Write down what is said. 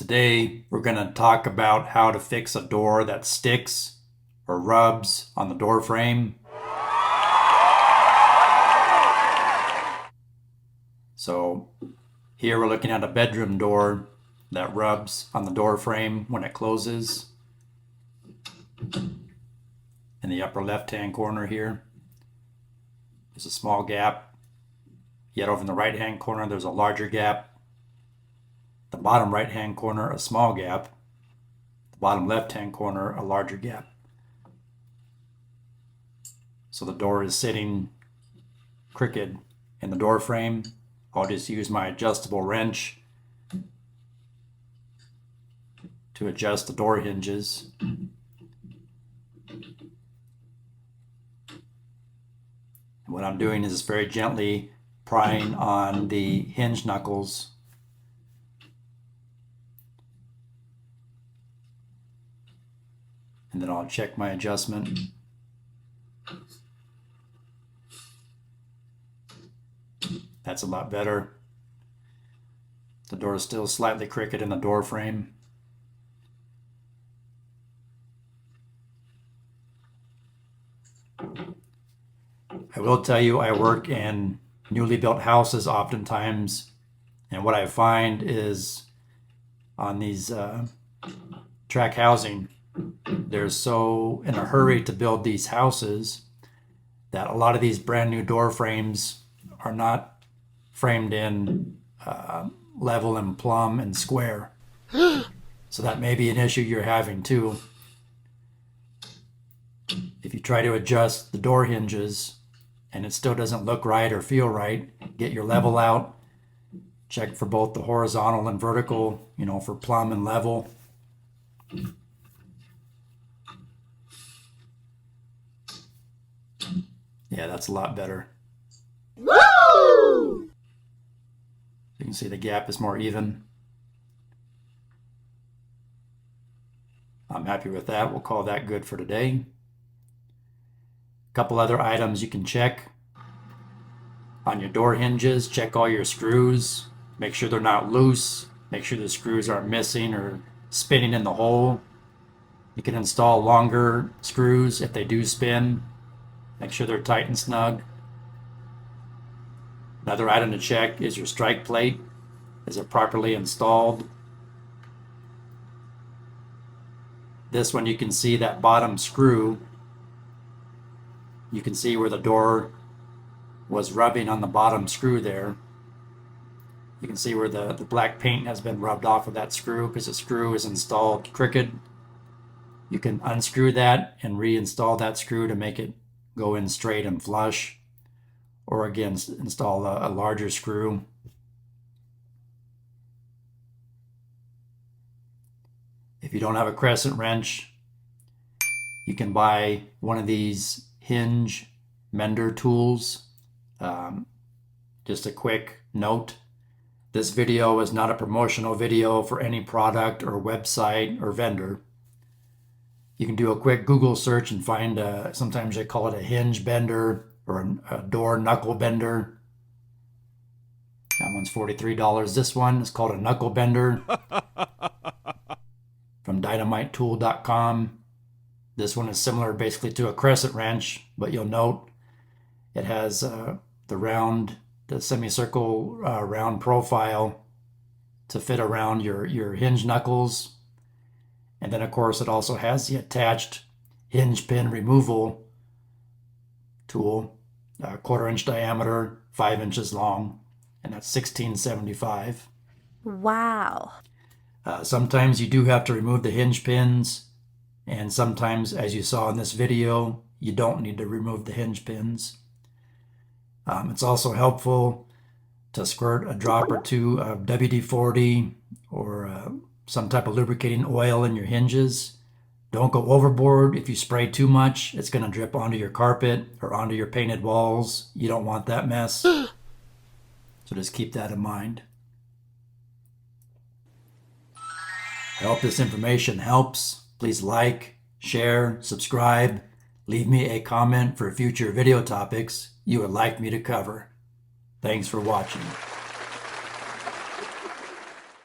Today we're going to talk about how to fix a door that sticks or rubs on the door frame. So here we're looking at a bedroom door that rubs on the door frame when it closes. In the upper left hand corner here there's a small gap, yet over in the right hand corner there's a larger gap. The bottom right hand corner a small gap, the bottom left hand corner a larger gap. So the door is sitting crooked in the door frame. I'll just use my adjustable wrench to adjust the door hinges. And what I'm doing is very gently prying on the hinge knuckles. And then I'll check my adjustment. That's a lot better. The door is still slightly crooked in the door frame. I will tell you, I work in newly built houses oftentimes, and what I find is on these tract housing, they're so in a hurry to build these houses that a lot of these brand new door frames are not framed in level and plum and square. So that may be an issue you're having too. If you try to adjust the door hinges and it still doesn't look right or feel right, get your level out, check for both the horizontal and vertical, for plumb and level. Yeah, that's a lot better. Woo! You can see the gap is more even. I'm happy with that. We'll call that good for today. A couple other items you can check. On your door hinges, check all your screws. Make sure they're not loose. Make sure the screws aren't missing or spinning in the hole. You can install longer screws if they do spin. Make sure they're tight and snug. Another item to check is your strike plate. Is it properly installed? This one you can see that bottom screw. You can see where the door was rubbing on the bottom screw there. You can see where the black paint has been rubbed off of that screw because the screw is installed crooked. You can unscrew that and reinstall that screw to make it go in straight and flush, or again install a larger screw. If you don't have a crescent wrench, you can buy one of these hinge mender tools. Just a quick note, this video is not a promotional video for any product or website or vendor. You can do a quick Google search and find, sometimes they call it a hinge bender or a door knuckle bender. That one's $43. This one is called a knuckle bender from dynamitetool.com. This one is similar basically to a crescent wrench, but you'll note it has the semicircle round profile to fit around your hinge knuckles. And then, of course, it also has the attached hinge pin removal tool, 1/4 inch diameter, 5 inches long, and that's $16.75. Wow. Sometimes you do have to remove the hinge pins, and sometimes, as you saw in this video, you don't need to remove the hinge pins. It's also helpful to squirt a drop or two of WD-40 or some type of lubricating oil in your hinges. Don't go overboard. If you spray too much, it's going to drip onto your carpet or onto your painted walls. You don't want that mess. So just keep that in mind. I hope this information helps. Please like, share, subscribe. Leave me a comment for future video topics you would like me to cover. Thanks for watching.